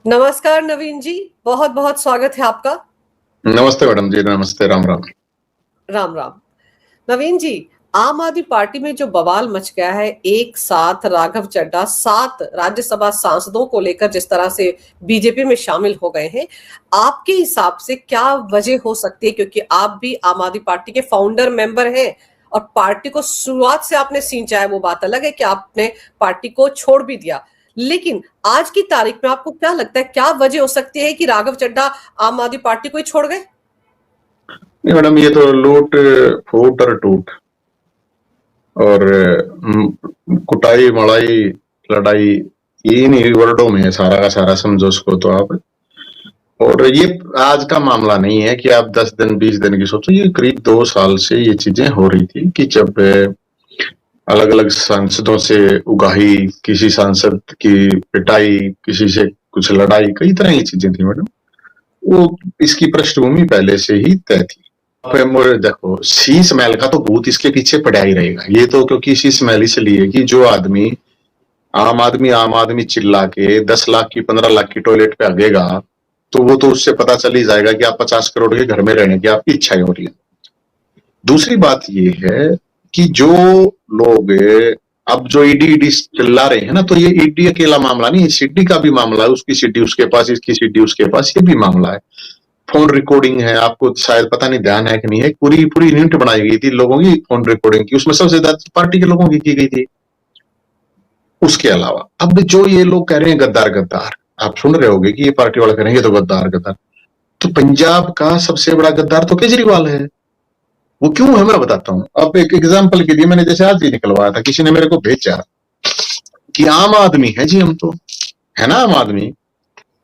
नमस्कार नवीन जी, बहुत बहुत स्वागत है आपका। नमस्ते मैडम जी। नमस्ते। राम राम। राम राम। नवीन जी, आम आदमी पार्टी में जो बवाल मच गया है, एक साथ राघव चड्ढा 7 राज्यसभा सांसदों को लेकर जिस तरह से बीजेपी में शामिल हो गए हैं, आपके हिसाब से क्या वजह हो सकती है? क्योंकि आप भी आम आदमी पार्टी के फाउंडर मेंबर हैं और पार्टी को शुरुआत से आपने सींचा है। वो बात अलग है कि आपने पार्टी को छोड़ भी दिया, लेकिन आज की तारीख में आपको क्या लगता है, क्या वजह हो सकती है कि राघव चड्ढा आम आदमी पार्टी को ही छोड़ गए? नहीं मैडम, ये तो लूट फूट और टूट और कुटाई मड़ाई लड़ाई, इन्हीं वर्डों में है सारा का सारा। समझो उसको तो आप। और ये आज का मामला नहीं है कि आप 10 दिन 20 दिन की सोचो। ये करीब 2 साल से ये चीजें हो रही थी कि जब अलग अलग सांसदों से उगाही, किसी सांसद की पिटाई, किसी से कुछ लड़ाई, कई तरह की चीजें थी मैडम। वो इसकी पृष्ठभूमि पहले से ही तय थी। देखो, शीश महल का तो भूत इसके पीछे पड़ा ही रहेगा। ये तो क्योंकि शीश महल इसलिए कि जो आम आदमी चिल्ला के 10 लाख की 15 लाख की टॉयलेट पे आगेगा, तो वो तो उससे पता चल ही जाएगा कि आप 50 करोड़ के घर में रहने की आपकी इच्छाएं हो रही है। दूसरी बात ये है कि जो लोग अब जो ईडी चिल्ला रहे हैं ना, तो ये ईडी अकेला मामला नहीं है, सीडी का भी मामला है। उसकी सीडी उसके पास, इसकी सीडी उसके पास, ये भी मामला है। फोन रिकॉर्डिंग है, आपको शायद पता नहीं, ध्यान है कि नहीं है। पूरी पूरी यूनिट बनाई गई थी लोगों की फोन रिकॉर्डिंग की, उसमें सबसे ज्यादा पार्टी के लोगों की गई थी। उसके अलावा अब जो ये लोग कह रहे हैं गद्दार गद्दार, आप सुन रहे होगे कि ये पार्टी वाले करेंगे तो गद्दार गद्दार। तो पंजाब का सबसे बड़ा गद्दार तो केजरीवाल है। वो क्यों है मैं बताता हूँ। अब एक एग्जाम्पल के लिए, मैंने जैसे आज ही निकलवाया था, किसी ने मेरे को भेजा कि आम आदमी है जी हम तो, है ना आम आदमी।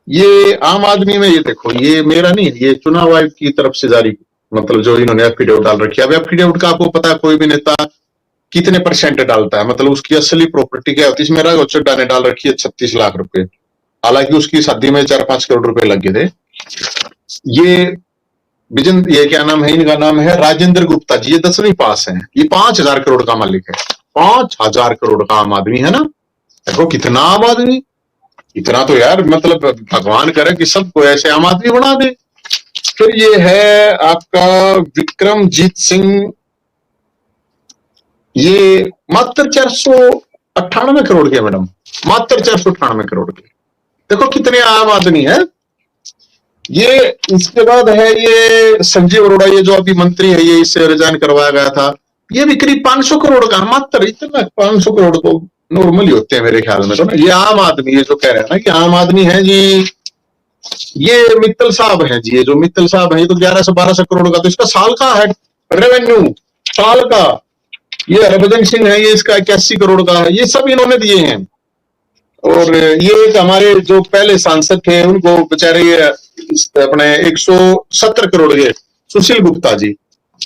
ये आम आदमी में ये देखो, ये मेरा नहीं, ये चुनाव आयोग की तरफ से जारी, मतलब जो इन्होंने एफिडेविट डाल रखी है। अब एफिडेविट का आपको पता है, कोई भी नेता कितने परसेंट डालता है, मतलब उसकी असली प्रॉपर्टी क्या होती है। इसमें राघव चड्ढा ने डाल रखी है 36 लाख रुपए, हालांकि उसकी शादी में 4-5 करोड़ रुपए लगे थे। ये क्या नाम है, इनका नाम है राजेंद्र गुप्ता जी। ये 10वीं पास है। ये 5,000 करोड़ का मालिक है। 5,000 करोड़ का आम आदमी है ना। देखो कितना आम आदमी। इतना तो यार, मतलब भगवान करे कि सबको ऐसे आम आदमी बना दे। फिर ये है आपका विक्रमजीत सिंह, ये मात्र 498 करोड़ के मैडम, मात्र 498 करोड़ के। देखो कितने आम आदमी है ये। इसके बाद है ये संजीव अरोड़ा, ये जो अभी मंत्री है, ये इससे रिजाइन करवाया गया था। ये भी करीब 500 करोड़ का, मात्र इतना। 500 करोड़ तो नॉर्मली होते हैं मेरे ख्याल में तो ना। ये आम आदमी, ये जो कह रहे हैं ना कि आम आदमी है जी, ये मित्तल साहब है जी। ये जो मित्तल साहब है, ये तो 1100-1200 करोड़ का तो इसका साल का है रेवेन्यू, साल का। ये हरभजन सिंह है, ये इसका 81 करोड़ का है। ये सब इन्होंने दिए हैं। और ये एक हमारे जो पहले सांसद थे, उनको बेचारे ये अपने 170 करोड़ के सुशील गुप्ता जी।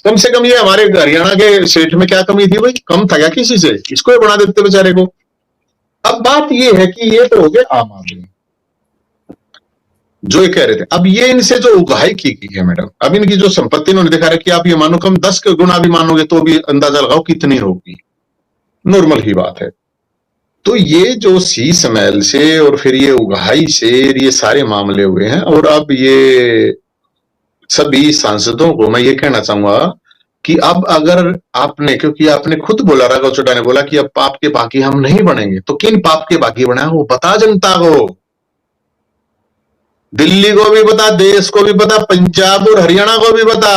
कम से कम ये हमारे हरियाणा के सेठ में क्या कमी थी भाई? कम था क्या किसी से? इसको ही बना देते बेचारे को। अब बात ये है कि ये तो हो गए आम आदमी जो ये कह रहे थे। अब ये इनसे जो उगाही की गई है मैडम, अब इनकी जो संपत्ति इन्होंने दिखा रखी है, आप ये मानो कम 10 गुना भी मानोगे तो भी अंदाजा लगाओ कितनी होगी। नॉर्मल ही बात है। तो ये जो शीश महल से और फिर ये उगाही से ये सारे मामले हुए हैं। और अब ये सभी सांसदों को मैं ये कहना चाहूंगा कि अब अगर आपने, क्योंकि आपने खुद बोला, राघव चड्ढा ने बोला कि अब पाप के बाकी हम नहीं बनेंगे, तो किन पाप के बाकी बना वो बता जनता को। दिल्ली को भी बता, देश को भी बता, पंजाब और हरियाणा को भी बता।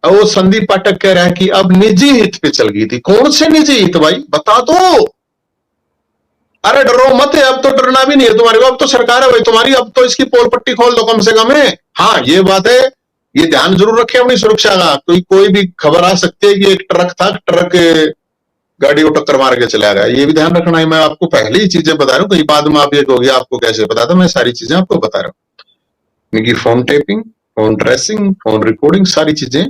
और वो संदीप पाठक कह रहा है कि अब निजी हित पे चल गई थी। कौन से निजी हित भाई, बता दो। अरे डरो मत है, अब तो डरना भी नहीं है तुम्हारे को। अब तो सरकार है भाई तुम्हारी, अब तो इसकी पोल पट्टी खोल दो कम से कम है। हाँ ये बात है, ये ध्यान जरूर रखे अपनी सुरक्षा का। कोई भी खबर आ सकती है कि एक ट्रक था, ट्रक गाड़ी को टक्कर मार के चला गया। ये भी ध्यान रखना है। मैं आपको पहले ही चीजें बता रहा हूँ, कहीं बाद में आप ये कहोगे आपको कैसे पता था। मैं सारी चीजें आपको बता रहा हूँ। इनकी phone tapping, phone tracing, phone recording, सारी चीजें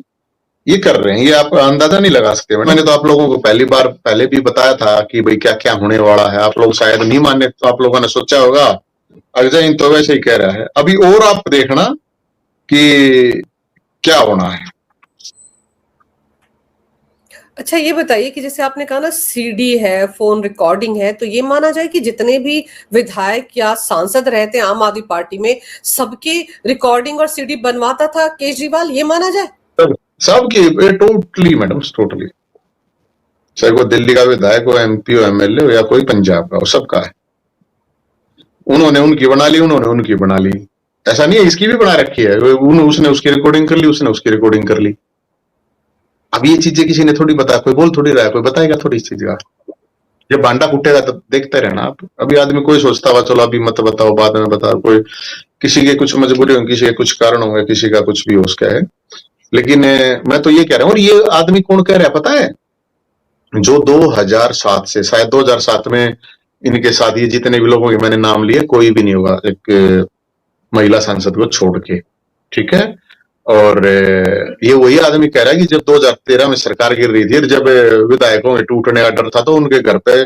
ये कर रहे हैं। ये आप अंदाजा नहीं लगा सकते। मैंने तो आप लोगों को पहले भी बताया था कि भाई क्या क्या होने वाला है। आप लोग शायद नहीं माने, तो आप लोगों ने सोचा होगा अजय इन तो वैसे ही कह रहा है। अभी और आप देखना कि क्या होना है। अच्छा ये बताइए कि जैसे आपने कहा ना सीडी है, फोन रिकॉर्डिंग है, तो ये माना जाए कि जितने भी विधायक या सांसद रहते हैं आम आदमी पार्टी में, सबके रिकॉर्डिंग और सीडी बनवाता था केजरीवाल, ये माना जाए? सब सबकी टोटली मैडम, टोटली, चाहे वो दिल्ली का विधायक हो, एमपी हो, एमएलए हो, या कोई पंजाब का हो, सबका है। उन्होंने उनकी बना ली, उन्होंने उनकी बना ली। ऐसा नहीं है, इसकी भी बना रखी है। उसने उसकी रिकॉर्डिंग कर ली, उसने उसकी रिकॉर्डिंग कर ली। अब ये चीजें किसी ने थोड़ी बताया, कोई बोल थोड़ी रहा है, कोई बताएगा थोड़ी इस चीज का। जब भांडा फूटेगा तब देखते रहना आप। अभी आदमी कोई सोचता हुआ चलो अभी मत बताओ, बाद में बताओ, कोई किसी के कुछ मजबूरी होंगी, किसी के कुछ कारण होंगे, किसी का कुछ भी हो उसका है। लेकिन मैं तो ये कह रहा हूँ, और ये आदमी कौन कह रहा है पता है? जो 2007 से, शायद 2007 में इनके साथ ये जितने भी लोगों के मैंने नाम लिए, कोई भी नहीं होगा एक महिला सांसद को छोड़ के, ठीक है। और ये वही आदमी कह रहा है कि जब 2013 में सरकार गिर रही थी, और जब विधायकों के टूटने का डर था, तो उनके घर पे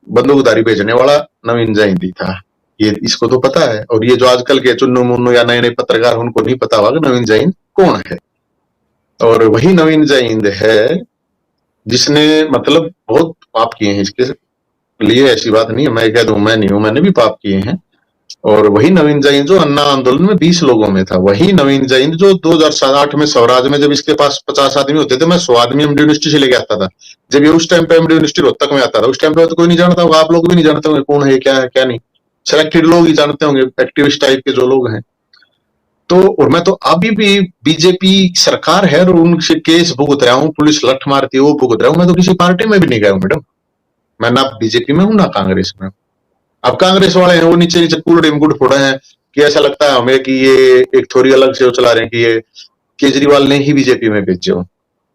बंदूकधारी भेजने वाला नवीन जयंती था। ये इसको तो पता है। और ये जो आजकल के चुन्नू मुन्नू या नए नए पत्रकार, उनको नहीं पता होगा कि नवीन जैन कौन है। और वही नवीन जैन है जिसने मतलब बहुत पाप किए हैं इसके लिए। ऐसी बात नहीं है मैं कह दूं मैं नहीं हूं, मैंने भी पाप किए हैं। और वही नवीन जैन जो अन्ना आंदोलन में 20 लोगों में था, वही नवीन जैन जो 2008 में स्वराज में, जब इसके पास 50 आदमी होते थे, मैं 100 आदमी एमडी यूनिवर्सिटी से लेके आता था। जब ये उस टाइम पे एमडी यूनिवर्सिटी रोहतक में आता था, उस टाइम पे तो कोई नहीं जानता होगा, आप लोग भी नहीं जानते होंगे कौन है क्या नहीं। सिलेक्टेड लोग ही जानते होंगे, एक्टिविस्ट टाइप के जो लोग हैं। तो और मैं तो अभी भी बीजेपी सरकार है और उनसे केस भुगत रहा हूँ, पुलिस लठ मारती है वो भुगत रहा हूँ। मैं तो किसी पार्टी में भी नहीं गया हूँ मैडम। मैं ना बीजेपी में हूँ ना कांग्रेस में। अब कांग्रेस वाले हैं वो नीचे नीचे कूड़े में गुड़ फोड़े हैं कि ऐसा लगता है हमें कि ये एक थोड़ी अलग से वो चला रहे हैं कि ये केजरीवाल ने ही बीजेपी में भेजे हो,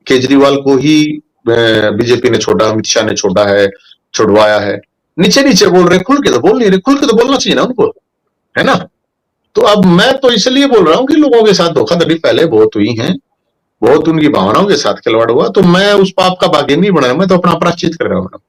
केजरीवाल को ही बीजेपी ने छोड़ा, अमित शाह ने छोड़ा है, छुड़वाया है। नीचे नीचे बोल रहे, खुल के तो बोल नहीं रहे। खुल के तो बोलना चाहिए ना उनको, है ना। तो अब मैं तो इसलिए बोल रहा हूँ कि लोगों के साथ धोखाधड़ी पहले बहुत हुई है, बहुत उनकी भावनाओं के साथ खिलवाड़ हुआ, तो मैं उस पाप का भागी नहीं बना, मैं तो अपना प्रायश्चित कर रहा हूँ।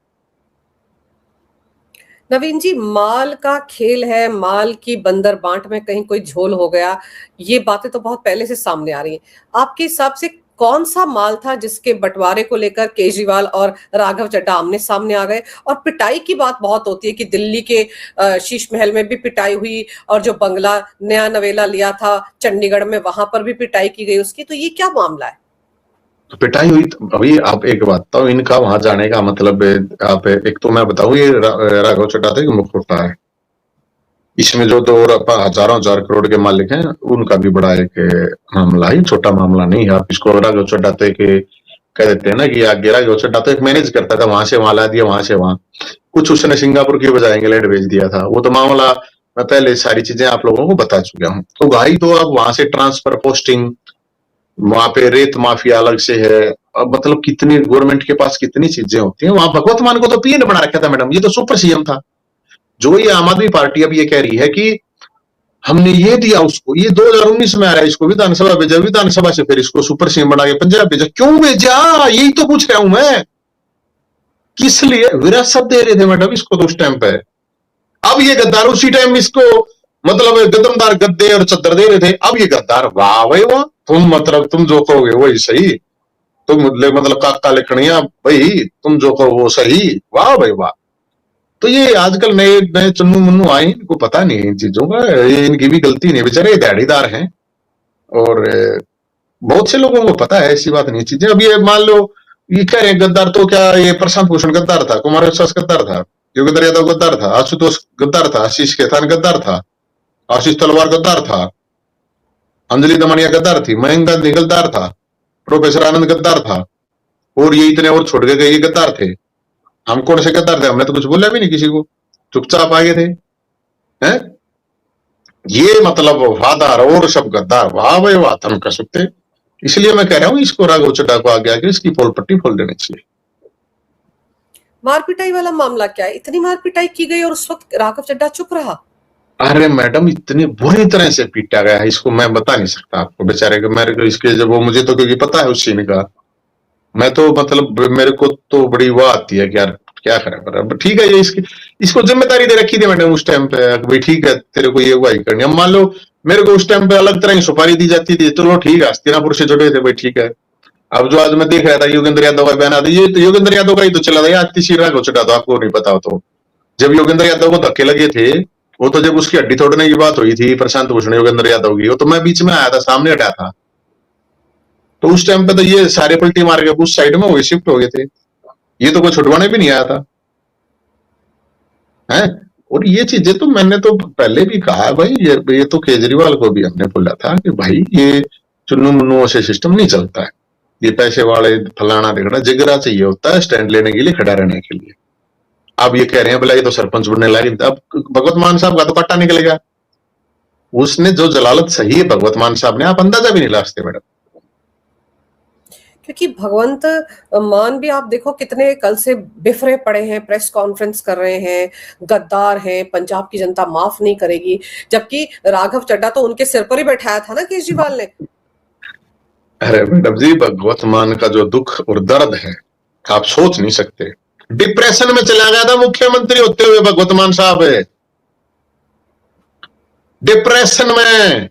नवीन जी, माल का खेल है, माल की बंदर बांट में कहीं कोई झोल हो गया, ये बातें तो बहुत पहले से सामने आ रही हैं। आपके हिसाब से कौन सा माल था जिसके बंटवारे को लेकर केजरीवाल और राघव चड्ढा आमने सामने आ गए? और पिटाई की बात बहुत होती है कि दिल्ली के शीश महल में भी पिटाई हुई, और जो बंगला नया नवेला लिया था चंडीगढ़ में, वहां पर भी पिटाई की गई उसकी, तो ये क्या मामला है? पिटाई हुई तो अभी आप एक बात बताओ, इनका वहां जाने का मतलब आप एक तो मैं बताऊं, ये राघव चड्ढा थे कि मुखोटा है। इसमें जो तो और हजारों हजार करोड़ के मालिक हैं, उनका भी बड़ा एक मामला है, छोटा मामला नहीं है। आप इसको राघव चड्ढा तो एक कह देते हैं ना कि आगे राघव चड्ढा तो एक मैनेज करता था, वहां से वहां ला दिया, वहां से वहां कुछ उसने सिंगापुर की बजाय इंग्लैंड भेज दिया था। वो तो मामला मैं पहले सारी चीजें आप लोगों को बता चुका हूँ। तो भाई तो अब वहां से ट्रांसफर पोस्टिंग, वहां पे रेत माफिया अलग से है। अब मतलब कितनी गवर्नमेंट के पास कितनी चीजें होती हैं। वहां भगवत मान को तो पीएन बना रखा था मैडम, ये तो सुपर सीएम था। जो ये आम आदमी पार्टी अब ये कह रही है कि हमने ये दिया उसको, ये 2019 में आ रहा है, इसको विधानसभा भेजा, विधानसभा से फिर इसको सुपर सीएम बना के पंजाब भेजा। क्यों भेजा, यही तो पूछ रहा हूं मैं। किस लिए विरासत दे रहे थे मैडम इसको तो उस टाइम पे। अब ये गद्दार उसी टाइम इसको मतलब गदमदार गद्दे और चद्दर दे रहे थे, अब ये गद्दार। वाह भाई वाह, तुम मतलब तुम जो कहोगे वही सही, तुम मतलब काका लिखनिया भाई, तुम जो कहो वो सही, वाह भाई वाह। तो ये आजकल नए नए चुन्नू मुन्नू आए, इनको पता नहीं इन चीजों का, ये इनकी भी गलती नहीं, बेचारे दिहाड़ीदार हैं। और बहुत से लोगों को पता है, ऐसी बात नहीं चीजें। अब ये मान लो ये कह रहे हैं गद्दार, तो क्या ये प्रशांत भूषण गद्दार था, कुमार विश्वास गद्दार था, योगेंद्र यादव गद्दार था, आशुतोष गद्दार था, आशीष खेतान गद्दार था, आशीष तलवार गद्दार था, अंजलि दमनिया गद्दार थी, मयंक गांधी गद्दार था, प्रोफेसर आनंद गद्दार था, और ये इतने और छोड़ के ये गद्दार थे। हम कौन से गद्दार थे? हमने तो कुछ बोला भी नहीं किसी को, चुपचाप आगे थे। हैं? ये मतलब वफादार और सब गद्दार, वाह भाई वाह, हम कर सकते। इसलिए मैं कह रहा हूँ इसको राघव चड्ढा को आगे आगे इसकी पोल पट्टी खोल देनी चाहिए। मार पिटाई वाला मामला क्या है? इतनी मार पिटाई की गई और उस वक्त राघव चड्ढा चुप रहा? अरे मैडम इतनी बुरी तरह से पीटा गया है इसको, मैं बता नहीं सकता आपको बेचारे को। मेरे को इसके जब वो मुझे तो क्योंकि पता है उस सीन का, मैं तो मतलब मेरे को तो बड़ी वो आती है कि यार क्या करें। पर ठीक है, ये इसको जिम्मेदारी दे रखी थी मैडम उस टाइम पे, भाई ठीक है तेरे को ये अगुवाई करनी। अब मान लो मेरे को उस टाइम पे अलग तरह की सुपारी दी जाती थी, चलो ठीक है हस्तिनापुर से जुड़े थे भाई, ठीक है अब जो आज मैं देख रहा था योगेंद्र यादव का बयान आता, ये तो योगेंद्र यादव का ही तो चला था यार, किसी राग हो चुका था, आपको नहीं पता हो तो। जब योगेंद्र यादव को धक्के लगे थे, वो तो जब उसकी हड्डी तोड़ने की बात हुई थी प्रशांत भूषण योगेंद्र यादव की, वो तो मैं बीच में आया था, सामने हटा था। तो उस टाइम पे तो ये सारे पलटी मार के उस साइड में वो शिफ्ट हो गए थे, ये तो कोई छुड़वाने भी नहीं आया था है। और ये चीजें तो मैंने तो पहले भी कहा भाई, ये तो केजरीवाल को भी हमने बोला था कि भाई ये चुन्नू मुन्नुओं से सिस्टम नहीं चलता है, ये पैसे वाले फलाना ढिकना, जिगरा चाहिए होता है स्टैंड लेने के लिए, खड़ा रहने के लिए। अब ये कह रहे हैं बोला ये तो सरपंच बनने लगे, अब भगवत मान साहब का तो पट्टा निकलेगा, उसने जो जलालत सही है भगवत मान साहब ने, आप अंदाजा भी नहीं ला सकते मैडम। क्योंकि भगवंत मान भी आप देखो कितने कल से बिफरे पड़े हैं, प्रेस कॉन्फ्रेंस कर रहे हैं, गद्दार हैं, पंजाब की जनता माफ नहीं करेगी, जबकि राघव चड्ढा तो उनके सिर पर ही बैठाया था ना केजरीवाल ने। अरे मैडम जी, भगवत मान का जो दुख और दर्द है आप सोच नहीं सकते। डिप्रेशन में चला गया था मुख्यमंत्री होते हुए भगवत मान साहब है, डिप्रेशन में।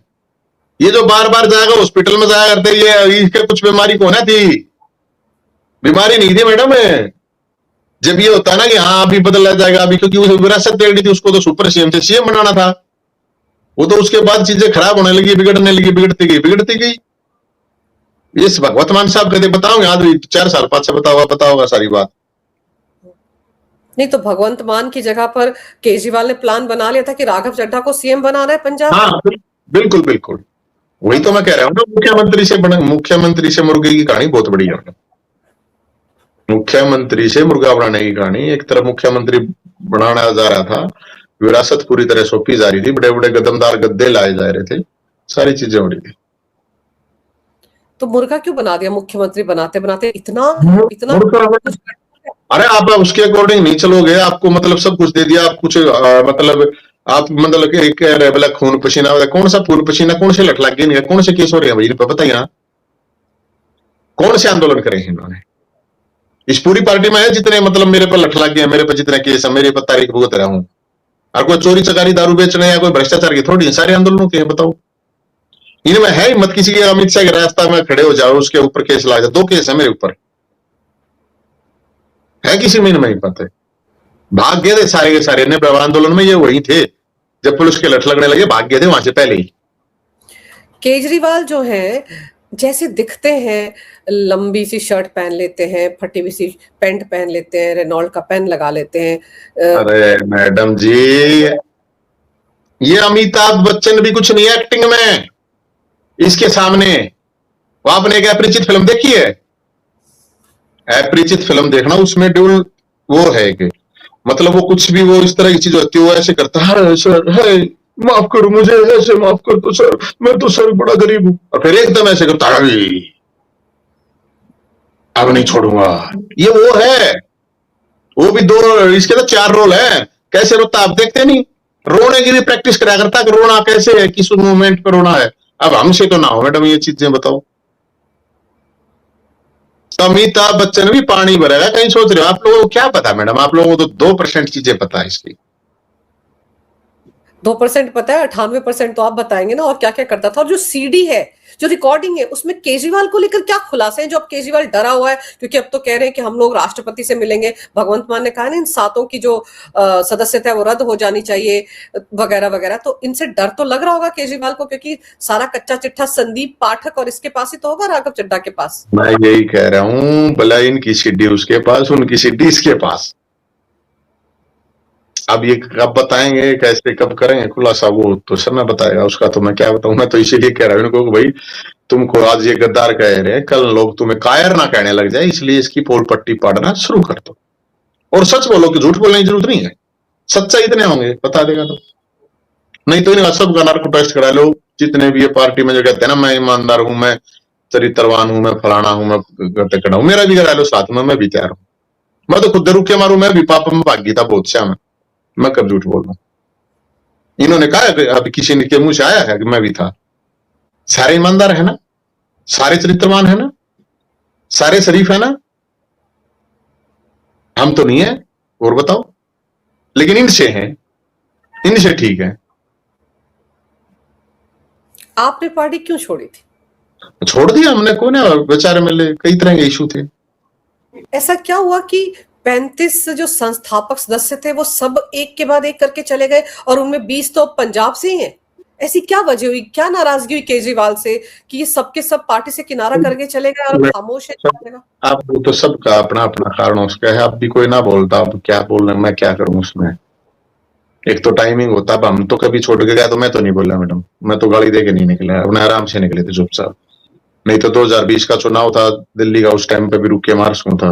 ये जो बार बार जाएगा हॉस्पिटल में जाया करते, ये इसके कुछ बीमारी कौन है थी, बीमारी नहीं थी मैडम है। जब ये होता ना कि हाँ अभी बदला जाएगा अभी, क्योंकि उसे विरासत दे दी थी, उसको तो सुपर सीएम से सीएम बनाना था, वो तो उसके बाद चीजें खराब होने लगी, बिगड़ने लगी, बिगड़ती गई। इस भगवत मान साहब कहते बताओगे आज 4 साल 5 से पता होगा सारी बात। नहीं तो भगवंत मान की जगह पर केजरीवाल ने प्लान बना लिया था कि राघव चड्ढा को सीएम बनाना है पंजाब। हाँ बिल्कुल बिल्कुल, वही तो मैं कह रहा हूँ ना, मुख्यमंत्री से मुर्गे की कहानी बहुत बड़ी है। मुख्यमंत्री से मुर्गा बनाने की कहानी, एक तरफ मुख्यमंत्री बनाना जा रहा था, विरासत पूरी तरह सौंपी जा रही थी, बड़े बड़े कदमदार गद्दे लाए जा रहे थे, सारी चीजें हो रही थी। तो मुर्गा क्यों बना दिया मुख्यमंत्री बनाते बनाते इतना इतना। अरे आप उसके अकॉर्डिंग नहीं चलोगे, आपको मतलब सब कुछ दे दिया, आप कुछ मतलब आप मतलब कह रहे बोला खून पसीना, कौन सा खून पसीना, कौन से लठ लग गए, कौन से केस हो रहे हैं भाई बताइए ना, कौन से आंदोलन करे हैं इन्होंने इस पूरी पार्टी में है जितने मतलब मेरे पर लठ लग गए, मेरे पर जितने केस है, मेरे पर तारीख भुगत रहा हूं, और कोई चोरी चकारी दारू बेचने या कोई भ्रष्टाचार की थोड़ी सारे आंदोलनों के हैं, बताओ। इनमें है हिम्मत किसी के अमित शाह के रास्ता में खड़े हो जाओ, उसके ऊपर केस ला जाए, 2 केस है मेरे ऊपर, है किसी में इनमें हिम्मत है? भाग गए थे सारे के सारे, आंदोलन में ये वही थे, जब पुलिस के लठ लगने लगे भाग गए थे वहां से पहले ही। केजरीवाल जो है जैसे दिखते हैं, लंबी सी शर्ट पहन लेते हैं, फटी हुई सी पैंट पहन लेते हैं, रेनॉल्ड का पेन लगा लेते हैं। अरे मैडम जी, ये अमिताभ बच्चन भी कुछ नहीं है एक्टिंग में इसके सामने। वो आपने एक अपरिचित फिल्म देखी है? अपरिचित फिल्म देखना, उसमें ड्यूल वो है कि मतलब वो कुछ भी वो इस तरह की चीज होती है, वो ऐसे करता है सर, है माफ करो मुझे, ऐसे माफ कर दो सर, मैं तो सर बड़ा गरीब हूं, और फिर एकदम ऐसे करता है अब नहीं छोड़ूंगा। ये वो है, वो भी 2, इसके तो 4 रोल है। कैसे रोता आप देखते नहीं, रोने की भी प्रैक्टिस करा करता कि रोना कैसे है, किस मोमेंट पे रोना है। अब हमसे तो ना हो मैडम ये चीजें, बताओ। तो अमिताभ बच्चन भी पानी भरेगा कहीं, सोच रहे हो आप लोगों को क्या पता मैडम, आप लोगों को तो 2% चीजें पता है इसकी। 2% पता है, 98% तो आप बताएंगे ना, और क्या क्या करता था। और जो सीडी है, जो रिकॉर्डिंग है, उसमें केजरीवाल को लेकर क्या खुलासे हैं, जो अब केजरीवाल डरा हुआ है, क्योंकि अब तो कह रहे हैं कि हम लोग राष्ट्रपति से मिलेंगे। भगवंत मान ने कहा ना इन 7 की जो सदस्यता है वो रद्द हो जानी चाहिए वगैरह वगैरह। तो इनसे डर तो लग रहा होगा केजरीवाल को, क्योंकि सारा कच्चा चिट्ठा संदीप पाठक और इसके पास ही तो होगा, राघव चड्ढा के पास। मैं यही कह रहा हूं, भला इनकी सीडी उसके पास, उनकी सीडी इसके पास। अब ये कब बताएंगे, कैसे कब करेंगे खुलासा, वो तो समय बताएगा, उसका तो मैं क्या बताऊं। मैं तो इसीलिए कह रहा हूं इनको कि भाई तुमको आज ये गद्दार कह रहे हैं, कल लोग तुम्हें कायर ना कहने लग जाए, इसलिए इसकी पोल पट्टी पाड़ना शुरू कर दो, और सच बोलो कि झूठ बोलने की जरूरत नहीं है, सच्चाई इतने होंगे बता देगा तो। नहीं तो इन्हें सब नार्को टेस्ट करा लो, जितने भी ये पार्टी में जो कहते हैं ना मैं ईमानदार हूं, मैं चरित्रवान हूं, मैं फलाना हूं, मैं करते हूं, मेरा भी करा लो साथ में, मैं भी तैयार हूं। मैं तो खुद रुके मारू, मैं भी पाप में भागी था बहुत श्याम, मैं कब झूठ बोल रहा हूं। इन्होंने कहा अभी किसी के मुंह से आया है कि मैं भी था? सारे ईमानदार है ना, सारे चरित्रवान है ना, सारे शरीफ है ना, हम तो नहीं है, और बताओ। लेकिन इनसे हैं, इनसे ठीक है। आपने पार्टी क्यों छोड़ी थी? छोड़ दिया हमने, कौन है बेचारे मिले, कई तरह के इशू थे। ऐसा क्या हुआ कि 35 जो संस्थापक सदस्य थे वो सब एक के बाद एक करके चले गए और उनमें 20 तो पंजाब से ही हैं? ऐसी क्या वजह हुई, क्या नाराजगी हुई केजरीवाल से कि ये सबके सब पार्टी से किनारा करके चले गए और अब खामोश है सब जगह? आप वो तो सबका अपना अपना कारण उसका है, अब भी कोई ना बोलता, अब क्या बोलना, मैं क्या करूं उसमें। एक तो टाइमिंग होता, अब हम तो कभी छोड़ के गया तो मैं तो नहीं बोला मैडम, मैं तो गाली दे के नहीं निकला, उन्हें आराम से निकले थे चुपचाप। नहीं तो 2020 का चुनाव था दिल्ली का, उस टाइम पे भी रुक के मार्च में था,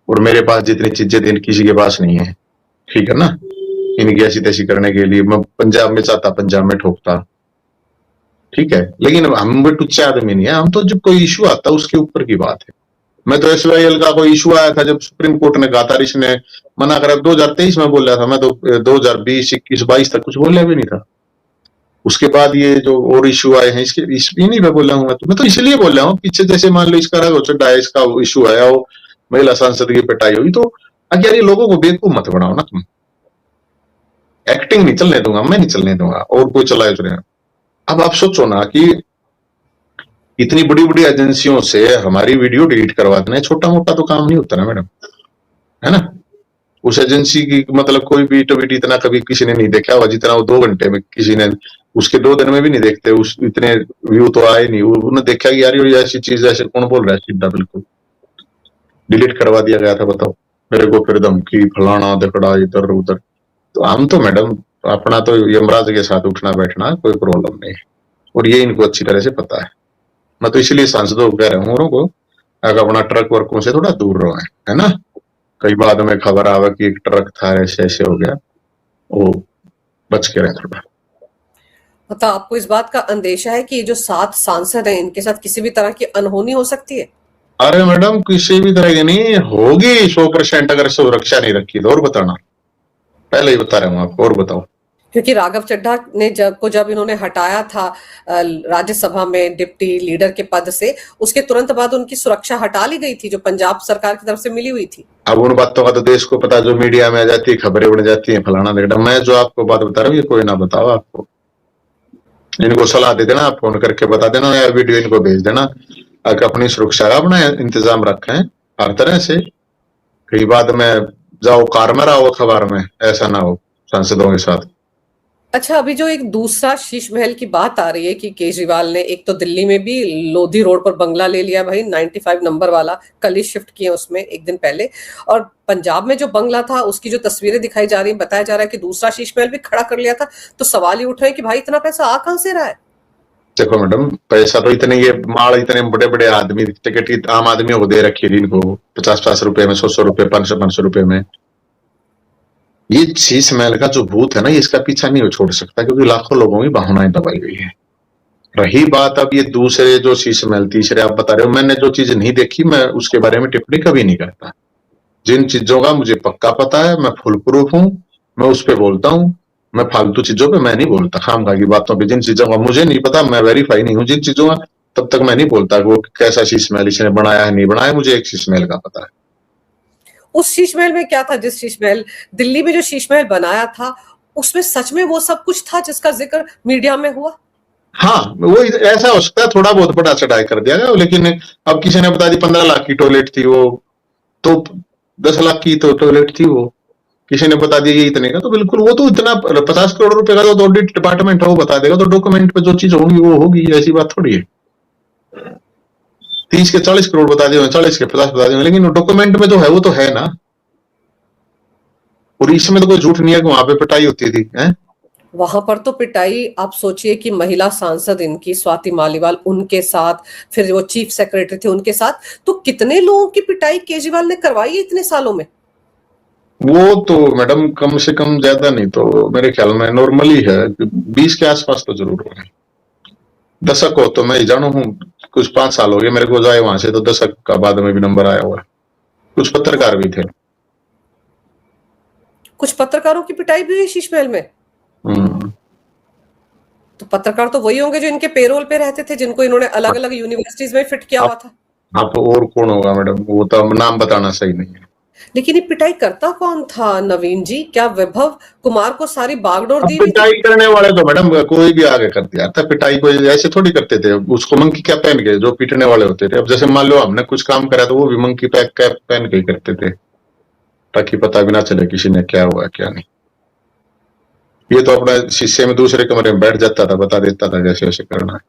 और मेरे पास जितनी चीजें थी किसी के पास नहीं है, ठीक है ना। इनकी ऐसी तैसी करने के लिए मैं पंजाब में चाहता, पंजाब में ठोकता, ठीक है। लेकिन हम भी टुच्चे आदमी नहीं है, हम तो जब कोई इशू आता उसके ऊपर की बात है। मैं तो एसवाईएल का कोई इशू आया था जब सुप्रीम कोर्ट ने गातारिश ने मना करा, 2023 में बोल रहा था, मैं तो 2020 21 22 तक कुछ बोला भी नहीं था। उसके बाद ये जो और इशू आए हैं इसके नहीं मैं बोला हूँ, मैं तो इसलिए बोल रहा हूँ, पीछे जैसे मान लो इसका राघव चड्ढा इसका इशू आया, वो महिला सांसद की पिटाई हुई, तो अगर ये लोगों को बेवकूफ मत बनाओ ना तुम। एक्टिंग नहीं चलने दूंगा, मैं नहीं चलने दूंगा, और कोई चलाए चुने। अब आप सोचो ना कि इतनी बड़ी बड़ी एजेंसियों से हमारी वीडियो डिलीट करवा देना छोटा मोटा तो काम नहीं होता ना मैडम, है ना। उस एजेंसी की मतलब कोई भी ट्वीट इतना कभी किसी ने नहीं देखा हुआ जितना वो 2 घंटे में किसी ने, उसके 2 दिन में भी नहीं देखते, उस इतने व्यू तो आए नहीं, उन्होंने देखा कि यार ये ऐसी चीज ऐसे कौन बोल रहा है, सीधा बिल्कुल डिलीट करवा दिया गया था। बताओ, मेरे को फिर धमकी फलाना दकड़ा इधर उधर। तो हम तो मैडम अपना तो यमराज के साथ उठना बैठना कोई प्रॉब्लम नहीं है, और ये इनको अच्छी तरह से पता है। मैं तो इसलिए सांसदों को कह रहा हूँ को अगर अपना ट्रक वर्कों से थोड़ा दूर रहो, है ना। कई बाद में खबर आवा कि एक ट्रक था ऐसे ऐसे हो गया, वो बच के रहे थोड़ा। मतलब आपको इस बात का अंदेशा है कि ये जो 7 सांसद हैं इनके साथ किसी भी तरह की अनहोनी हो सकती है? अरे मैडम किसी भी तरह की नहीं होगी 100%, अगर सुरक्षा नहीं रखी तो। और बताना, पहले ही बता रहा हूँ आपको, और बताओ। क्योंकि राघव चड्ढा ने जब इन्होंने हटाया था राज्यसभा में डिप्टी लीडर के पद से, उसके तुरंत बाद उनकी सुरक्षा हटा ली गई थी जो पंजाब सरकार की तरफ से मिली हुई थी। अब उन बातों का तो देश को पता, जो मीडिया में आ जाती है, खबरें उड़ जाती है, फलाना देखना। मैं जो आपको बात बता रहा हूँ ये कोई ना बताओ आपको, इनको सलाह दे देना, फोन करके बता देना या वीडियो इनको भेज देना, अगर अपनी सुरक्षा का अपना इंतजाम रखें हर तरह से। कई बाद में जाओ कार में रहो अखबार में, ऐसा ना हो सांसदों के साथ। अच्छा, अभी जो एक दूसरा शीश महल की बात आ रही है कि केजरीवाल ने एक तो दिल्ली में भी लोधी रोड पर बंगला ले लिया भाई, 95 नंबर वाला, कल ही शिफ्ट किए उसमें एक दिन पहले। और पंजाब में जो बंगला था उसकी जो तस्वीरें दिखाई जा रही है, बताया जा रहा है कि दूसरा शीश महल भी खड़ा कर लिया था। तो सवाल ही उठ रहे हैं कि भाई इतना पैसा आ कहां से रहा है? देखो मैडम, पैसा तो इतने, ये माल इतने बड़े बड़े आदमी टिकट आम आदमियों को दे रखी है इनको, 50-50 रुपए में, 100-100 रुपए, 500-500 रुपए में। ये शीश महल का जो भूत है ना, ये इसका पीछा नहीं छोड़ सकता, क्योंकि लाखों लोगों की भावनाएं दबाई गई है। रही बात अब ये दूसरे जो शीश महल, तीसरे आप बता रहे हो, मैंने जो चीज नहीं देखी मैं उसके बारे में टिप्पणी कभी नहीं करता। जिन चीजों का मुझे पक्का पता है, मैं फुल प्रूफ हूं, मैं उस पर बोलता हूं। मैं फालतू चीजों पे मैं नहीं बोलता, खामखा की बातों पे। जिन चीजों का मुझे नहीं पता, मैं वेरीफाई नहीं हूं जिन चीजों का, तब तक मैं नहीं बोलता कि वो कैसा शीश महल इसने बनाया है नहीं बनाया। मुझे एक शीश महल का पता है। उस शीश महल में क्या था? जिस शीश महल दिल्ली में जो शीश महल बनाया था उसमें सच में वो सब कुछ था जिसका जिक्र मीडिया में हुआ? हाँ, वो ऐसा हो सकता है, थोड़ा बहुत बड़ा चढ़ाई कर दिया गया, लेकिन अब किसी ने बता दी 15 लाख की टॉयलेट थी वो, तो 10 लाख की तो टॉयलेट थी वो। किसी ने बता दिया ये इतने का, तो बिल्कुल वो तो इतना 50 करोड़ रुपए का तो ऑडिट डिपार्टमेंट है, वो बता देगा। तो डॉक्यूमेंट पे जो चीज होगी वो होगी, ऐसी बात थोड़ी है। 30 के 40 करोड़ बता दिए, 40 के 50 बता दिए, लेकिन डॉक्यूमेंट में जो है वो तो है ना। और इसमें तो कोई झूठ नहीं है कि वहां पे पिटाई होती थी, है? वहां पर तो पिटाई, आप सोचिए कि महिला सांसद इनकी स्वाति मालीवाल, उनके साथ फिर वो चीफ सेक्रेटरी थे उनके साथ, तो कितने लोगों की पिटाई केजरीवाल ने करवाई है इतने सालों में? वो तो मैडम कम से कम ज्यादा नहीं तो मेरे ख्याल में नॉर्मली है, 20 के आसपास तो जरूर होगा। दशक हो तो मैं जानू हूँ, कुछ 5 साल हो गए मेरे को जाए वहां से, तो दशक का बाद में भी नंबर आया हुआ है। कुछ पत्रकार भी थे। कुछ पत्रकारों की पिटाई भी हुई शीश महल में? तो पत्रकार तो वही होंगे जो इनके पेरोल पे रहते थे, जिनको इन्होंने अलग अलग यूनिवर्सिटीज में फिट किया हुआ था। आप और कौन होगा मैडम, वो तो नाम बताना सही नहीं है। लेकिन ये पिटाई करता कौन था नवीन जी? क्या विभव कुमार को सारी बागडोर अब दी हुई थी? पिटाई करने वाले तो मैडम कोई भी आगे कर दिया था। पिटाई कोई ऐसे थोड़ी करते थे, उसको मंकी कैप पहन के जो पीटने वाले होते थे। अब जैसे मान लो हमने कुछ काम करा तो वो भी मंकी पैक कैप पहन के ही करते थे, ताकि पता भी ना चले किसी ने क्या हुआ क्या नहीं। ये तो अपना शीशे में दूसरे कमरे में बैठ जाता था, बता देता था जैसे ऐसे करना है।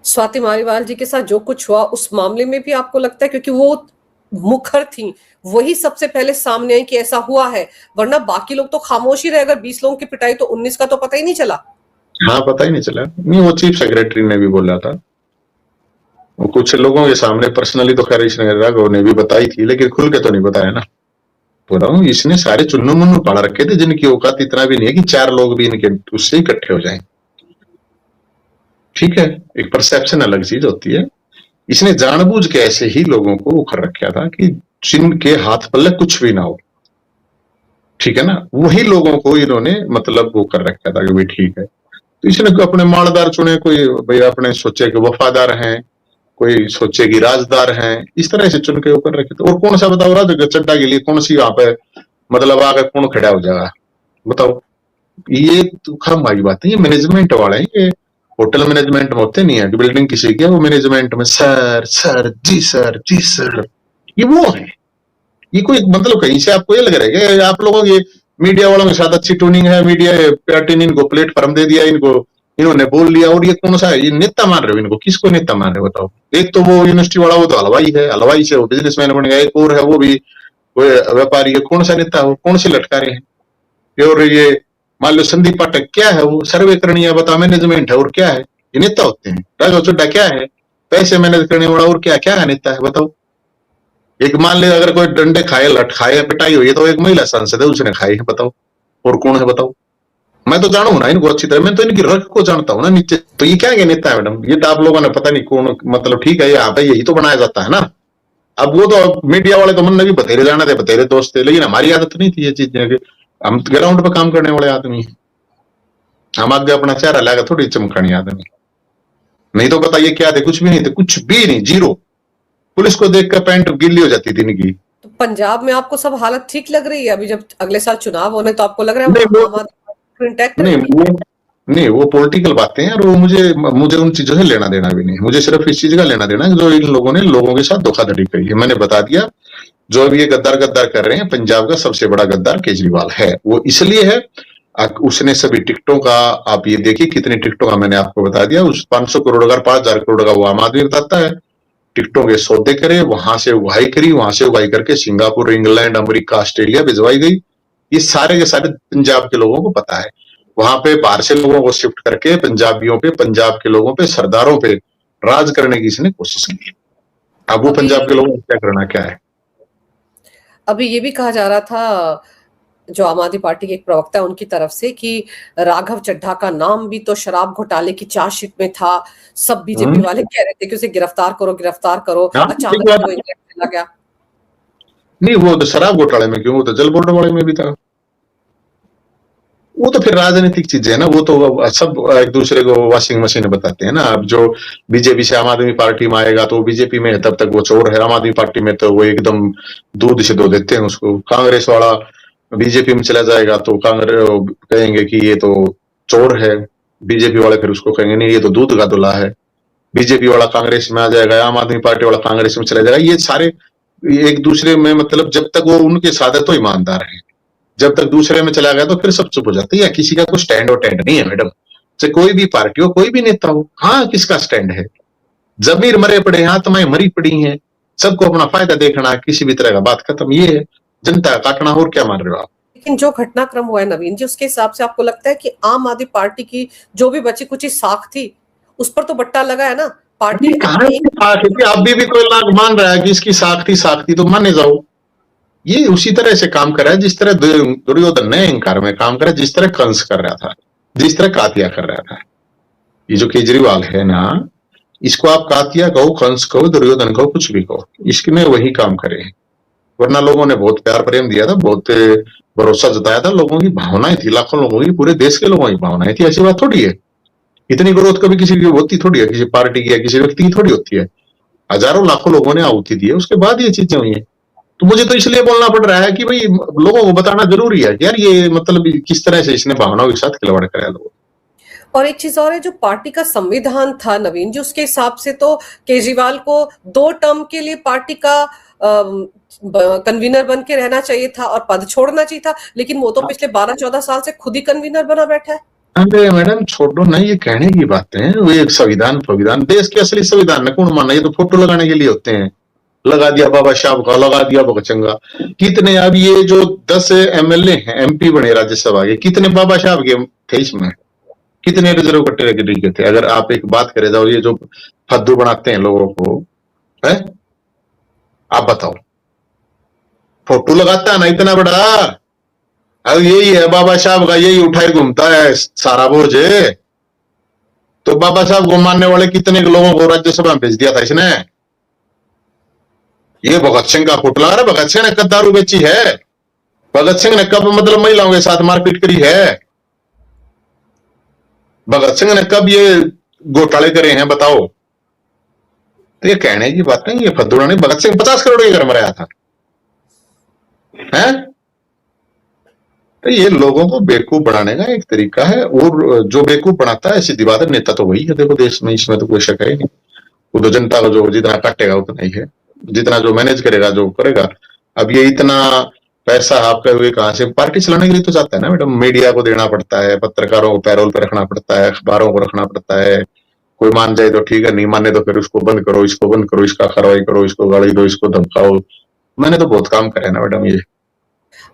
स्वाति मालीवाल जी के साथ जो कुछ हुआ उस मामले में भी आपको लगता है, क्योंकि वो मुखर थी, वही सबसे पहले सामने आई कि ऐसा हुआ है, वरना बाकी लोग तो खामोश ही रहे। अगर 20 लोगों की पिटाई तो 19 का तो पता ही नहीं चला। हाँ, पता ही नहीं चला। नहीं, वो चीफ सेक्रेटरी ने भी बोला था, वो कुछ लोगों के सामने पर्सनली तो खैर इसने राघव ने भी बताई थी, लेकिन खुल के तो नहीं बताया ना। बोल रहा हूँ इसने सारे चुन्नू मुन्नू पाल रखे थे, जिनकी औकात इतना भी नहीं है कि 4 लोग भी इनके उससे इकट्ठे हो जाएं। ठीक है, एक परसेप्शन अलग चीज होती है। इसने जानबूझ के ऐसे ही लोगों को उखर रखा था कि जिनके हाथ पल्ले कुछ भी ना हो, ठीक है ना, वही लोगों को इन्होंने मतलब वो कर रखा था कि भाई ठीक है। तो इसने अपने मालदार चुने, कोई भाई अपने सोचे कि वफादार हैं, कोई सोचे कि राजदार हैं, इस तरह से चुन के ऊपर रखे थे। और कौन सा बताओ राज चड्डा के लिए कौन सी वहां पे मतलब आगे कौन खड़ा हो जाएगा बताओ। ये तो खामखा बात है, ये मैनेजमेंट वाले हैं। ये होटल मैनेजमेंट में होते नहीं है कि बिल्डिंग किसी की है, वो मैनेजमेंट में सर सर जी सर जी सर, ये वो है। ये कोई मतलब कहीं से आपको ये लग रहा है कि आप लोगों की मीडिया वालों के साथ अच्छी ट्यूनिंग है, मीडिया पार्टी ने इनको प्लेटफॉर्म दे दिया, इनको इन्होंने बोल लिया, और ये कौन सा है? ये नेता मान रहे हो इनको? किसको नेता मान रहे हो बताओ? एक तो वो यूनिवर्सिटी वाला, वो तो हलवाई है, हलवाई से वो बिजनेसमैन बन गया। एक और है वो भी वो व्यापारी है। कौन सा नेता है वो? कौन से लटका रहे हैं? और ये मान लो संदीप पाठक क्या है? वो सर्वे करनी है, बता मैनेजमेंट है, और क्या है? ये नेता होते हैं। राघव चड्डा क्या है? पैसे मैनेज करने वाला, और क्या क्या है नेता है बताओ। एक मान ले अगर कोई डंडे खाए लट खाए पिटाई हुई है तो एक महिला सांसद है उसने खाई है बताओ, और कौन है बताओ। मैं तो जानू ना इनको अच्छी तरह, मैं तो इनकी रख को जानता हूँ ना नीचे। तो ये क्या नेता है मैडम? ये तो आप लोगों ने पता नहीं कौन मतलब, ठीक है यहाँ पे यही तो बनाया जाता है ना। अब वो तो मीडिया वाले तो मन ने भी बतेरे जाना थे, बतेरे दोस्त थे, लेकिन हमारी आदत नहीं थी ये चीजें। हम ग्राउंड पे काम करने वाले आदमी, हम आगे अपना चेहरा लाएगा थोड़ी चमकानी आदमी। नहीं तो बताइए क्या थे? कुछ भी नहीं थे, कुछ भी नहीं, जीरो। पुलिस को देख कर पैंट गिल्ली हो जाती थी इनकी। तो पंजाब में आपको सब हालत ठीक लग रही है? अभी जब अगले साल चुनाव होने, तो आपको लग रहा है नहीं वहां वो आम आदमी इंटैक्ट नहीं रहेगी? वो नहीं वो पॉलिटिकल बातें हैं, और वो मुझे मुझे उन चीजों से लेना देना भी नहीं। मुझे सिर्फ इस चीज का लेना देना है जो इन लोगों ने लोगों के साथ धोखाधड़ी करी है। मैंने बता दिया, जो अभी ये गद्दार गद्दार कर रहे हैं, पंजाब का सबसे बड़ा गद्दार केजरीवाल है। वो इसलिए है उसने सभी टिकटों का, आप ये देखिए कितनी टिकटों का मैंने आपको बता दिया। उस 500 करोड़ का 5,000 करोड़ का वो आम आदमी बताता है। टिकटों के सौदे करे, वहां से उगाई करी, वहां से उगाई करके सिंगापुर, इंग्लैंड, अमेरिका, ऑस्ट्रेलिया भिजवाई गई। ये सारे के सारे पंजाब के लोगों को पता है। वहां पे बाहर से लोगों को शिफ्ट करके पंजाबियों पे, पंजाब के लोगों पे, सरदारों पे राज करने की इसने कोशिश की। अब वो पंजाब के लोगों को क्या करना क्या है? अभी ये भी कहा जा रहा था, जो आम आदमी पार्टी के एक प्रवक्ता है उनकी तरफ से, कि राघव चड्ढा का नाम भी तो शराब घोटाले की चार्जशीट में था। सब बीजेपी वाले कह रहे थे कि उसे गिरफ्तार करो गिरफ्तार करो, अचानक से वो इंटैक्ट चला गया। नहीं, वो तो शराब घोटाले में क्यों, वो तो जल घोटाले में भी था। वो तो फिर राजनीतिक चीजें है ना, वो तो सब एक दूसरे को वॉशिंग मशीन बताते हैं ना। अब जो बीजेपी से आम आदमी पार्टी में आएगा तो बीजेपी में तब तक वो चोर है, आम आदमी पार्टी में तो वो एकदम दूध से धो देते हैं उसको। कांग्रेस वाला बीजेपी में चला जाएगा तो कांग्रेस कहेंगे कि ये तो चोर है, बीजेपी वाले फिर उसको कहेंगे नहीं ये तो दूध का दुल्हा है। बीजेपी वाला कांग्रेस में आ जाएगा, आम आदमी पार्टी वाला कांग्रेस में चला जाएगा। ये सारे एक दूसरे में मतलब जब तक वो उनके साथ है तो ईमानदार है, जब तक दूसरे में चला गया तो फिर सब चुप हो जाते हैं। किसी का कोई स्टैंड और टेंड नहीं है मैडम, चाहे कोई भी पार्टी हो, कोई भी नेता हो। हाँ, किसका स्टैंड है? जमीर मरे पड़े हैं, आत्माएं मरी पड़ी हैं, सबको अपना फायदा देखना, किसी भी तरह का बात खत्म। ये है जनता काटना, और क्या मान रहे हो आप? लेकिन जो घटनाक्रम हुआ है नवीन जी, उसके हिसाब से आपको लगता है कि आम आदमी पार्टी की जो भी बची कुची साख थी उस पर तो बट्टा लगा है ना? पार्टी कहां की साख थी? अभी भी कोई लोग मान रहा है कि इसकी साख थी तो माने जाओ। ये उसी तरह से काम कर रहा है जिस तरह दुर्योधन ने अहंकार में काम करा, जिस तरह कंस कर रहा था, जिस तरह कातिया कर रहा था। ये जो केजरीवाल है ना, इसको आप कातिया कहो, कंस कहो, दुर्योधन कहो, कुछ भी कहो, इसने वही काम करे। वरना लोगों ने बहुत प्यार प्रेम दिया था, बहुत भरोसा जताया था, लोगों की भावनाएं थी, लाखों लोगों की, पूरे देश के लोगों की भावनाएं थी। ऐसी बात थोड़ी है। इतनी ग्रोथ कभी किसी की होती थोड़ी है, किसी पार्टी की या किसी व्यक्ति की थोड़ी होती है। हजारों लाखों लोगों ने आहुति दी है, उसके बाद ये चीजें हुई है। तो मुझे तो इसलिए बोलना पड़ रहा है कि भाई लोगों को बताना जरूरी है कि यार ये मतलब किस तरह से इसने भावनाओं के साथ खिलवाड़ कराया लोगों। और एक चीज और है, जो पार्टी का संविधान था नवीन जी, उसके हिसाब से तो केजरीवाल को 2 टर्म के लिए पार्टी का कन्वीनर बन के रहना चाहिए था और पद छोड़ना चाहिए था, लेकिन वो तो पिछले 12-14 साल से खुद ही कन्वीनर बना बैठा है। अरे मैडम छोड़ो ना, ये कहने की बातें हैं। वो एक संविधान देश के असली संविधान ने कौन माना? ये तो फोटो लगाने के लिए होते हैं। लगा दिया बाबा साहब का, लगा दिया भगतचंगा। कितने अब ये जो 10 एमएलए हैं, एमपी बने राज्यसभा के, कितने बाबा साहब के थे इसमें? कितने रिजर्व कैटेगरी के थे? अगर आप एक बात करे जाओ, ये जो फद्दू बनाते हैं लोगों को, है आप बताओ, फोटो लगाता है ना इतना बड़ा, अब यही है बाबा साहब का, यही उठाए घूमता है सारा बोझ। तो बाबा साहब को मानने वाले कितने लोगों को राज्यसभा में भेज दिया था इसने? ये भगत सिंह का फोटो लगा रहा है। भगत सिंह ने कब दारू बेची है? भगत सिंह ने कब मतलब महिलाओं के साथ मारपीट करी है? भगत सिंह ने कब ये घोटाले करे हैं बताओ? तो ये कहने की बात नहीं, ये फद्दूड़ा नहीं। भगत सिंह 50 करोड़ के घर में रहा था, है? तो ये लोगों को बेवकूफ बनाने का एक तरीका है, और जो बेवकूफ बनाता है सीधी बात है, नेता तो वही है देखो देश में, इसमें तो कोई शक है नहीं। वो तो जनता को जो जितना काटेगा उतना ही है, जितना जो मैनेज करेगा जो करेगा। अब ये इतना पैसा आपका हुए कहां से? पार्टी चलाने के लिए तो जाता है ना मैडम। मीडिया को देना पड़ता है, पत्रकारों को पैरोल पर रखना पड़ता है, अखबारों को रखना पड़ता है। कोई मान जाए तो ठीक है, नहीं माने तो फिर उसको बंद करो, इसको बंद करो, इसका कार्रवाई करो, इसको गाली दो, इसको धमकाओ। मैंने तो बहुत काम करे ना मैडम। ये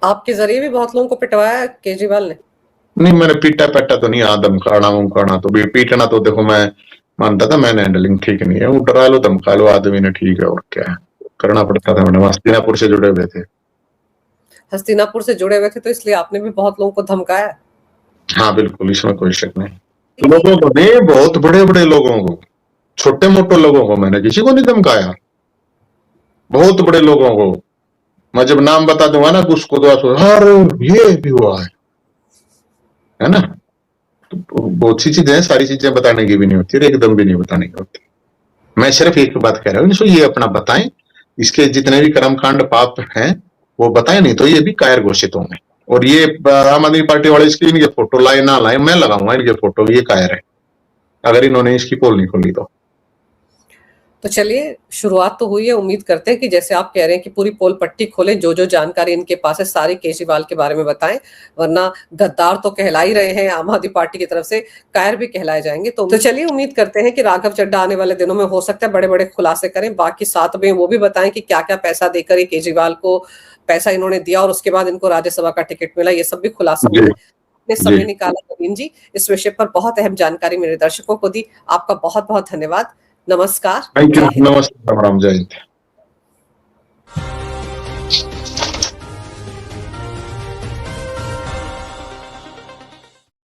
आपके जरिए भी बहुत लोगों को पिटवाया है केजरीवाल ने। नहीं, मैंने पीटा पैटा तो नहीं। हाँ, धमकाना उमकाना तो पीटना तो देखो मैं मानता था, मैंने हैंडलिंग ठीक नहीं है। वो डरा लो धमका लो आदमी ने, ठीक है, और क्या है, करना पड़ता था। मैंने हस्तिनापुर से जुड़े हुए थे। हस्तिनापुर से जुड़े हुए थे तो इसलिए आपने भी बहुत लोगों को धमकाया। हाँ बिल्कुल, इसमें कोई शक नहीं। लोगों को नहीं, बहुत बड़े बड़े लोगों को, छोटे मोटे लोगों को मैंने किसी को नहीं धमकाया। बहुत बड़े लोगों को मैं जब नाम बता दूंगा ना उसको तो आप ये भी हुआ है ना। तो बहुत सी चीजें हैं, सारी चीजें बताने की भी नहीं होती और एकदम भी नहीं बताने की होती। मैं सिर्फ एक बात कह रहा हूँ, इसको ये अपना बताएं, इसके जितने भी कर्मकांड पाप हैं वो बताएं, नहीं तो ये भी कायर घोषित होंगे। और ये आम आदमी पार्टी वाले इसकी इनके फोटो लाए ना लाए, मैं लगाऊंगा इनके फोटो, ये कायर है अगर इन्होंने इसकी पोल नहीं खोली तो चलिए, शुरुआत तो हुई है। उम्मीद करते हैं कि जैसे आप कह रहे हैं कि पूरी पोल पट्टी खोलें, जो जो जानकारी इनके पास है सारी केजरीवाल के बारे में बताएं, वरना गद्दार तो कहला ही रहे हैं आम आदमी पार्टी की तरफ से, कायर भी कहलाए जाएंगे। तो चलिए, उम्मीद करते हैं कि राघव चड्ढा आने वाले दिनों में हो सकता है बड़े बड़े खुलासे करें। बाकी साथ में वो भी बताएं कि क्या क्या पैसा देकर ये केजरीवाल को पैसा इन्होंने दिया और उसके बाद इनको राज्यसभा का टिकट मिला, ये सब भी खुलासा तो। मिले। ने समय निकाला नवीन जी, इस विषय पर बहुत अहम जानकारी मेरे दर्शकों को दी। आपका बहुत बहुत धन्यवाद। नमस्कार। Thank you. नमस्कार, राम जय हिंद।